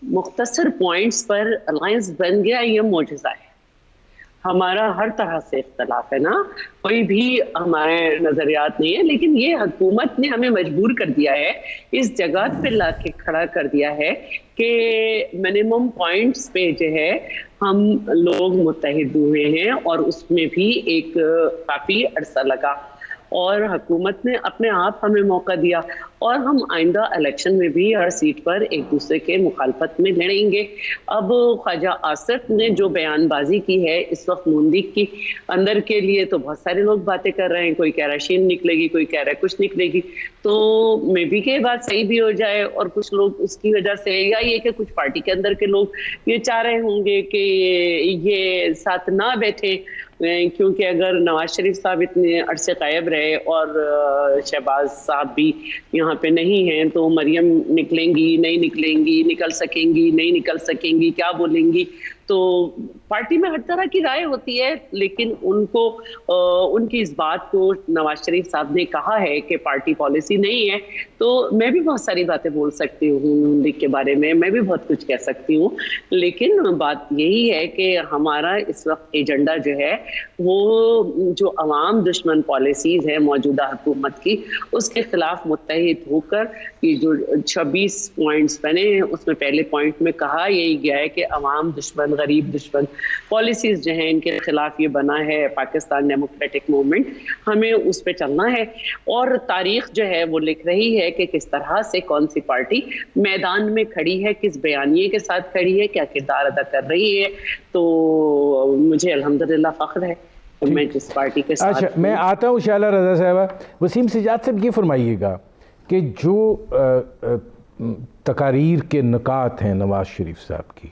مختصر پوائنٹس پر الائنس بن گیا، یہ معجزہ ہے. ہمارا ہر طرح سے اختلاف ہے نا، کوئی بھی ہمارے نظریات نہیں ہے، لیکن یہ حکومت نے ہمیں مجبور کر دیا ہے، اس جگہ پہ لا کے کھڑا کر دیا ہے کہ منیمم پوائنٹس پہ جو ہے ہم لوگ متحد ہوئے ہیں، اور اس میں بھی ایک کافی عرصہ لگا، اور حکومت نے اپنے آپ ہمیں موقع دیا، اور ہم آئندہ الیکشن میں بھی ہر سیٹ پر ایک دوسرے کے مخالفت میں لڑیں گے. اب خواجہ آصف نے جو بیان بازی کی ہے اس وقت نون لیگ کی اندر کے لیے، تو بہت سارے لوگ باتیں کر رہے ہیں، کوئی کہہ رہا ہے شین نکلے گی، کوئی کہہ رہا ہے کچھ نکلے گی، تو میں بھی کہ بات صحیح بھی ہو جائے، اور کچھ لوگ اس کی وجہ سے، یا یہ کہ کچھ پارٹی کے اندر کے لوگ یہ چاہ رہے ہوں گے کہ یہ ساتھ نہ بیٹھے، کیونکہ اگر نواز شریف صاحب اتنے عرصے غائب رہے اور شہباز صاحب بھی یہاں پہ نہیں ہیں، تو مریم نکلیں گی نہیں نکلیں گی، نکل سکیں گی نہیں نکل سکیں گی، کیا بولیں گی. تو پارٹی میں ہر طرح کی رائے ہوتی ہے، لیکن ان کو ان کی اس بات کو نواز شریف صاحب نے کہا ہے کہ پارٹی پالیسی نہیں ہے، تو میں بھی بہت ساری باتیں بول سکتی ہوں نون لیگ کے بارے میں بھی بہت کچھ کہہ سکتی ہوں، لیکن بات یہی ہے کہ ہمارا اس وقت ایجنڈا جو ہے وہ جو عوام دشمن پالیسیز ہے موجودہ حکومت کی، اس کے خلاف متحد ہو کر یہ جو 26 پوائنٹس بنے ہیں، اس میں پہلے پوائنٹ میں کہا یہی گیا ہے کہ عوام دشمن، غریب دشمن پالیسیز جو ہیں ان کے خلاف یہ بنا ہے پاکستان ڈیموکریٹک موومنٹ، ہمیں اس پہ چلنا ہے. اور تاریخ جو ہے وہ لکھ رہی ہے کہ کس طرح سے کون سی پارٹی میدان میں کھڑی ہے، کس بیانیے کے ساتھ کھڑی ہے، کیا کردار ادا کر رہی ہے. تو مجھے الحمدللہ فخر ہے کہ میں جس پارٹی کے ساتھ. اچھا، میں آتا ہوں شائلہ رضا صاحبہ. وسیم سجاد صاحب یہ فرمائیے گا کہ جو تقاریر کے نکات ہیں نواز شریف صاحب کی،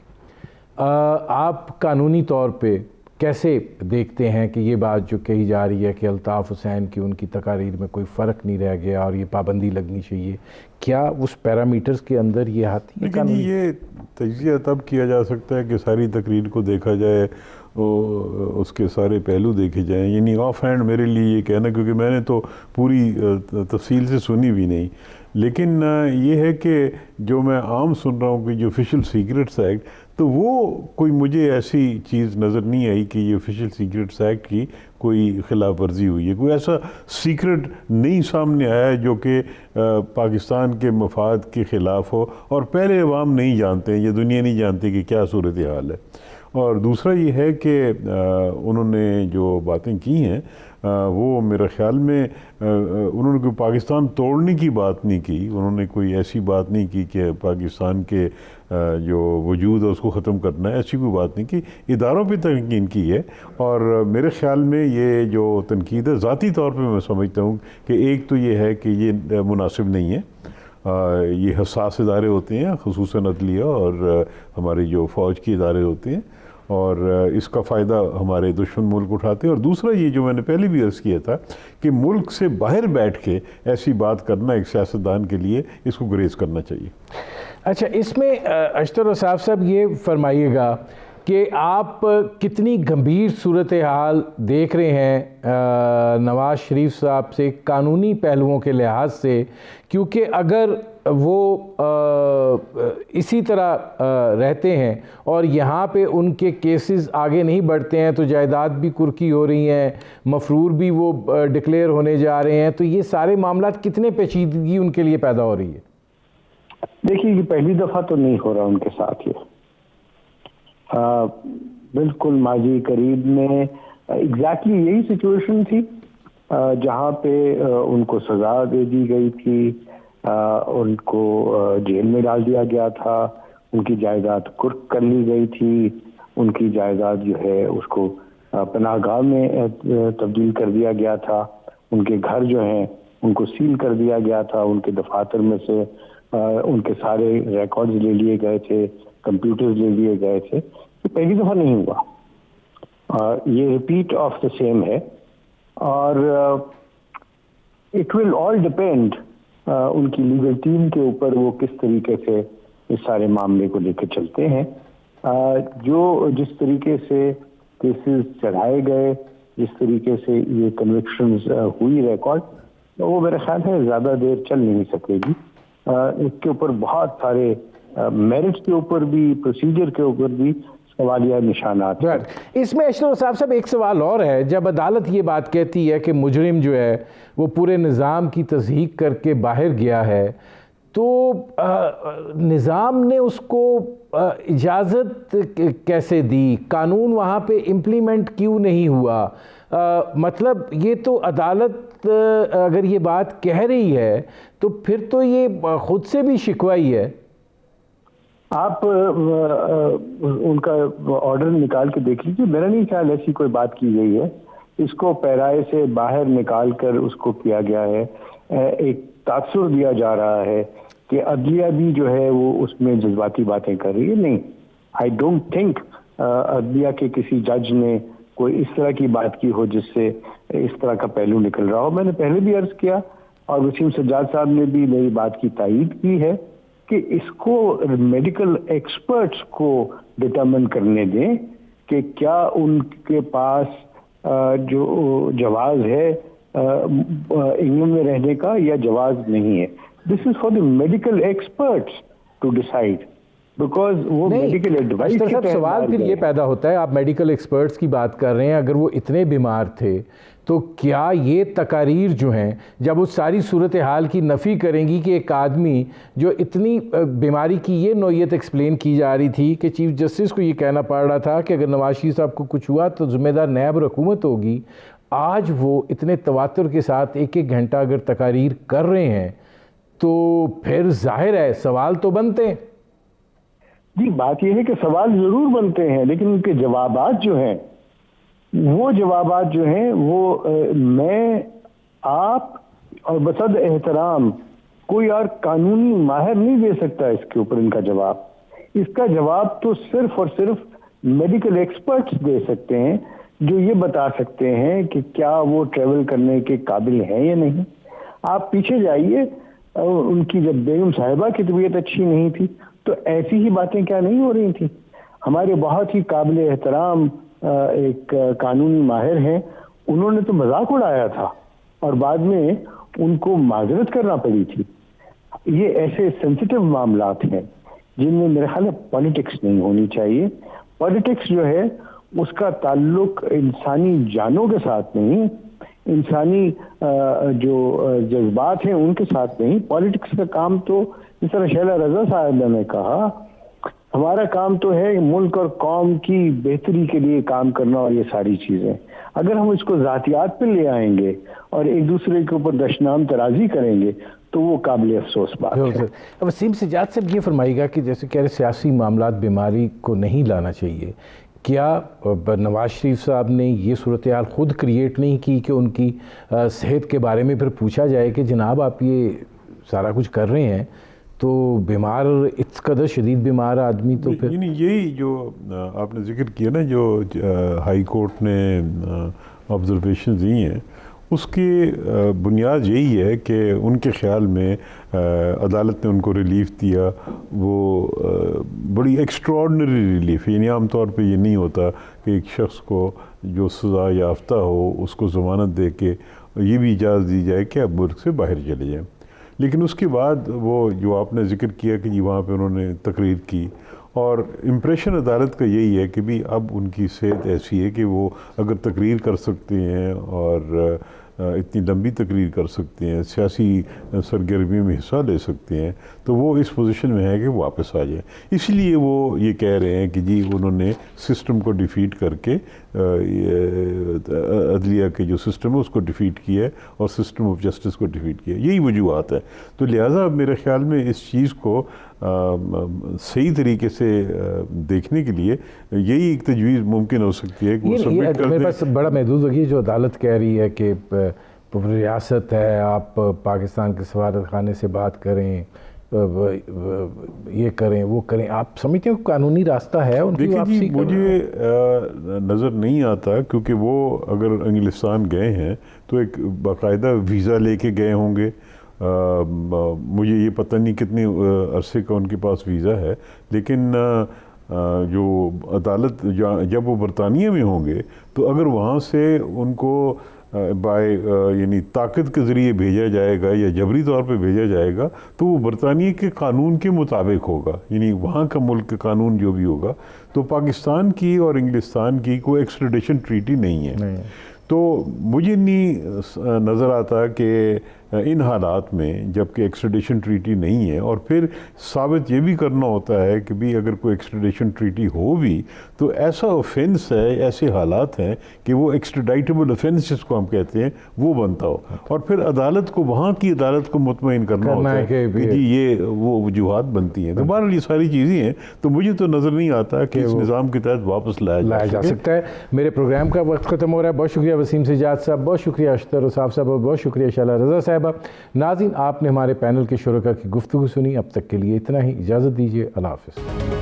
آپ قانونی طور پہ کیسے دیکھتے ہیں کہ یہ بات جو کہی جا رہی ہے کہ الطاف حسین کی ان کی تقاریر میں کوئی فرق نہیں رہ گیا اور یہ پابندی لگنی چاہیے، کیا اس پیرامیٹرز کے اندر یہ آتی ہے؟ لیکن یہ تجزیہ تب کیا جا سکتا ہے کہ ساری تقریر کو دیکھا جائے، اس کے سارے پہلو دیکھے جائیں. یعنی آف ہینڈ میرے لیے یہ کہنا، کیونکہ میں نے تو پوری تفصیل سے سنی بھی نہیں، لیکن یہ ہے کہ جو میں عام سن رہا ہوں کہ جو آفیشیل سیکرٹس ایکٹ، تو وہ کوئی مجھے ایسی چیز نظر نہیں آئی کہ یہ آفیشیل سیکرٹس ایکٹ کی کوئی خلاف ورزی ہوئی ہے. کوئی ایسا سیکرٹ نہیں سامنے آیا جو کہ پاکستان کے مفاد کے خلاف ہو، اور پہلے عوام نہیں جانتے ہیں، یہ دنیا نہیں جانتی کہ کیا صورتحال ہے. اور دوسرا یہ ہے کہ انہوں نے جو باتیں کی ہیں وہ میرے خیال میں انہوں نے کوئی پاکستان توڑنے کی بات نہیں کی، انہوں نے کوئی ایسی بات نہیں کی کہ پاکستان کے جو وجود ہے اس کو ختم کرنا ہے، ایسی کوئی بات نہیں کی. اداروں پہ تنقید کی ہے، اور میرے خیال میں یہ جو تنقید ہے ذاتی طور پہ میں سمجھتا ہوں کہ ایک تو یہ ہے کہ یہ مناسب نہیں ہے. یہ حساس ادارے ہوتے ہیں، خصوصاً عدلیہ اور ہمارے جو فوج کے ادارے ہوتے ہیں، اور اس کا فائدہ ہمارے دشمن ملک اٹھاتے ہیں. اور دوسرا یہ جو میں نے پہلے بھی عرض کیا تھا کہ ملک سے باہر بیٹھ کے ایسی بات کرنا ایک سیاستدان کے لیے اس کو گریز کرنا چاہیے. اچھا، اس میں اشتر وصاف صاحب یہ فرمائیے گا کہ آپ کتنی گمبھیر صورتحال دیکھ رہے ہیں نواز شریف صاحب سے قانونی پہلوؤں کے لحاظ سے، کیونکہ اگر وہ اسی طرح رہتے ہیں اور یہاں پہ ان کے کیسز آگے نہیں بڑھتے ہیں تو جائیداد بھی کرکی ہو رہی ہیں، مفرور بھی وہ ڈکلیئر ہونے جا رہے ہیں، تو یہ سارے معاملات کتنے پیچیدگی ان کے لیے پیدا ہو رہی ہے؟ دیکھیے، یہ پہلی دفعہ تو نہیں ہو رہا ان کے ساتھ. یہ بالکل ماضی قریب میں ایگزیکٹلی یہی سچویشن تھی جہاں پہ ان کو سزا دے دی گئی تھی، ان کو جیل میں ڈال دیا گیا تھا، ان کی جائیداد کرک کر لی گئی تھی، ان کی جائیداد جو ہے اس کو پناہ گاہ میں تبدیل کر دیا گیا تھا، ان کے گھر جو ہیں ان کو سیل کر دیا گیا تھا، ان کے دفاتر میں سے ان کے سارے ریکارڈز لے لیے گئے تھے، کمپیوٹرز لے لیے گئے تھے. یہ پہلی دفعہ نہیں ہوا، یہ ریپیٹ آف دا سیم ہے. اور اٹ ول آل ڈپینڈ ان کی لیگل ٹیم کے اوپر وہ کس طریقے سے اس سارے معاملے کو لے کے چلتے ہیں. جو جس طریقے سے کیسز چڑھائے گئے، جس طریقے سے یہ کنوکشنز ہوئی ریکارڈ، وہ میرا خیال ہے زیادہ دیر چل نہیں سکے گی. اس کے اوپر بہت سارے میرٹس کے اوپر بھی، پروسیجر کے اوپر بھی سوالیہ نشانات ہیں. اس میں اشرف صاحب ایک سوال اور ہے. جب عدالت یہ بات کہتی ہے کہ مجرم جو ہے وہ پورے نظام کی تصدیق کر کے باہر گیا ہے، تو نظام نے اس کو اجازت کیسے دی؟ قانون وہاں پہ امپلیمنٹ کیوں نہیں ہوا؟ مطلب یہ تو عدالت اگر یہ بات کہہ رہی ہے تو پھر تو یہ خود سے بھی شکوہ ہی ہے. آپ ان کا آرڈر نکال کے دیکھ لیجیے. میرا نہیں خیال ایسی کوئی بات کی گئی ہے. اس کو پیرائے سے باہر نکال کر اس کو کیا گیا ہے. ایک تاثر دیا جا رہا ہے کہ عدلیہ بھی جو ہے وہ اس میں جذباتی باتیں کر رہی ہے. نہیں، آئی ڈونٹ تھنک عدلیہ کے کسی جج نے کوئی اس طرح کی بات کی ہو جس سے اس طرح کا پہلو نکل رہا ہو. میں نے پہلے بھی عرض کیا اور وسیم سجاد صاحب نے بھی میری بات کی تائید کی ہے کہ اس کو میڈیکل ایکسپرٹس کو ڈٹرمن کرنے دیں کہ کیا ان کے پاس جو جواز ہے انگلینڈ میں رہنے کا یا جواز نہیں ہے. This is for the medical experts to decide, because وہ میڈیکل ایڈوائس کے تحت. سوال پھر یہ پیدا ہوتا ہے، آپ میڈیکل ایکسپرٹس کی بات کر رہے ہیں، اگر وہ اتنے بیمار تھے تو کیا یہ تقاریر جو ہیں جب اس ساری صورتحال کی نفی کریں گی کہ ایک آدمی جو اتنی بیماری کی یہ نوعیت ایکسپلین کی جا رہی تھی کہ چیف جسٹس کو یہ کہنا پڑ رہا تھا کہ اگر نواز شریف صاحب کو کچھ ہوا تو ذمہ دار نیب حکومت ہوگی، آج وہ اتنے تواتر کے ساتھ ایک ایک گھنٹہ اگر تقاریر کر رہے ہیں تو پھر ظاہر ہے سوال تو بنتے ہیں. جی بات یہ ہے کہ سوال ضرور بنتے ہیں، لیکن ان کے جوابات جو ہیں وہ میں، آپ اور بصد احترام کوئی اور قانونی ماہر نہیں دے سکتا اس کے اوپر ان کا جواب. اس کا جواب تو صرف اور صرف میڈیکل ایکسپرٹس دے سکتے ہیں جو یہ بتا سکتے ہیں کہ کیا وہ ٹریول کرنے کے قابل ہیں یا نہیں. آپ پیچھے جائیے، ان کی جب بیگم صاحبہ کی طبیعت اچھی نہیں تھی تو ایسی ہی باتیں کیا نہیں ہو رہی تھیں. ہمارے بہت ہی قابل احترام ایک قانونی ماہر ہیں، انہوں نے تو مذاق اڑایا تھا اور بعد میں ان کو معذرت کرنا پڑی تھی. یہ ایسے سینسیٹیو معاملات ہیں جن میں میرے خیال میں پالیٹکس نہیں ہونی چاہیے. پالیٹکس جو ہے اس کا تعلق انسانی جانوں کے ساتھ نہیں، انسانی جو جذبات ہیں ان کے ساتھ نہیں. پالیٹکس کا کام تو جس طرح شیلا رضا صاحب نے کہا، ہمارا کام تو ہے ملک اور قوم کی بہتری کے لیے کام کرنا اور یہ ساری چیزیں. اگر ہم اس کو ذاتیات پہ لے آئیں گے اور ایک دوسرے کے اوپر دشنام ترازی کریں گے تو وہ قابل افسوس بات ہے. وسیم سجاد صاحب یہ فرمائے گا کہ جیسے کہہ رہے سیاسی معاملات بیماری کو نہیں لانا چاہیے، کیا نواز شریف صاحب نے یہ صورتحال خود کریٹ نہیں کی کہ ان کی صحت کے بارے میں پھر پوچھا جائے کہ جناب آپ یہ سارا کچھ کر رہے ہیں تو بیمار، اس قدر شدید بیمار آدمی تو پھر یہی جو آپ نے ذکر کیا نا، جو ہائی کورٹ نے آبزرویشنز دی ہیں، اس کی بنیاد یہی ہے کہ ان کے خیال میں عدالت نے ان کو ریلیف دیا، وہ بڑی ایکسٹراڈنری ریلیف. یعنی عام طور پہ یہ نہیں ہوتا کہ ایک شخص کو جو سزا یافتہ ہو اس کو ضمانت دے کے یہ بھی اجازت دی جائے کہ آپ ملک سے باہر چلے جائیں. لیکن اس کے بعد وہ جو آپ نے ذکر کیا کہ جی وہاں پہ انہوں نے تقریر کی، اور امپریشن عدالت کا یہی ہے کہ بھی اب ان کی صحت ایسی ہے کہ وہ اگر تقریر کر سکتے ہیں اور اتنی لمبی تقریر کر سکتے ہیں، سیاسی سرگرمی میں حصہ لے سکتے ہیں، تو وہ اس پوزیشن میں ہے کہ واپس آ جائیں. اس لیے وہ یہ کہہ رہے ہیں کہ جی انہوں نے سسٹم کو ڈیفیٹ کر کے، عدلیہ کے جو سسٹم ہے اس کو ڈیفیٹ کیا ہے اور سسٹم آف جسٹس کو ڈیفیٹ کیا ہے. یہی وجوہات ہے. تو لہٰذا میرے خیال میں اس چیز کو صحیح طریقے سے دیکھنے کے لیے یہی ایک تجویز ممکن ہو سکتی ہے کہ وہ سبمٹ کر دیں. میرے پاس بڑا محدود ہوگی جو عدالت کہہ رہی ہے کہ ریاست ہے، آپ پاکستان کے سفارت خانے سے بات کریں، یہ کریں وہ کریں. آپ سمجھتے ہیں قانونی راستہ ہے ان کی واپسی کا؟ مجھے نظر نہیں آتا، کیونکہ وہ اگر انگلستان گئے ہیں تو ایک باقاعدہ ویزا لے کے گئے ہوں گے. مجھے یہ پتہ نہیں کتنے عرصے کا ان کے پاس ویزا ہے، لیکن جو عدالت جب وہ برطانیہ میں ہوں گے تو اگر وہاں سے ان کو یعنی طاقت کے ذریعے بھیجا جائے گا یا جبری طور پہ بھیجا جائے گا تو وہ برطانیہ کے قانون کے مطابق ہوگا، یعنی وہاں کا ملک کا قانون جو بھی ہوگا. تو پاکستان کی اور انگلستان کی کوئی ایکسٹریڈیشن ٹریٹی نہیں ہے. تو مجھے نہیں نظر آتا کہ ان حالات میں جب کہ ایکسٹریڈیشن ٹریٹی نہیں ہے، اور پھر ثابت یہ بھی کرنا ہوتا ہے کہ بھی اگر کوئی ایکسٹریڈیشن ٹریٹی ہو بھی تو ایسا اوفینس ہے، ایسے حالات ہیں کہ وہ ایکسٹریڈائٹیبل اوفینس جس کو ہم کہتے ہیں وہ بنتا ہو، اور پھر عدالت کو، وہاں کی عدالت کو مطمئن کرنا ہوتا ہے کہ جی یہ وہ وجوہات بنتی ہیں. تو بہرحال یہ ساری چیزیں ہیں، تو مجھے تو نظر نہیں آتا کہ اس نظام کے تحت واپس لایا جا سکتا ہے. میرے پروگرام کا وقت ختم ہو رہا ہے. بہت شکریہ وسیم سجاد صاحب، بہت شکریہ اشتر اصاف صاحب، اور بہت شکریہ شعلہ رضا صاحبہ. ناظرین، آپ نے ہمارے پینل کے شرکاء کی گفتگو سنی. اب تک کے لیے اتنا ہی. اجازت دیجیے. اللہ حافظ.